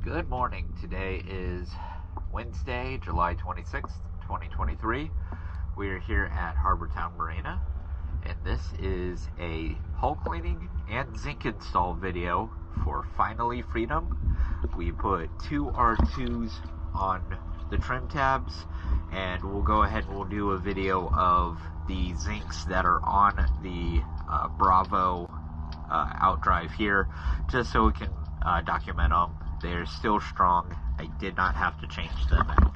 Good morning. Today is Wednesday, July 26th, 2023. We are here at Harbortown Marina, and this is a hull cleaning and zinc install video for Finally Freedom. We put two R2s on the trim tabs, and we'll go ahead and we'll do a video of the zincs that are on the Bravo outdrive here, just so we can document them. They're still strong. I did not have to change them out.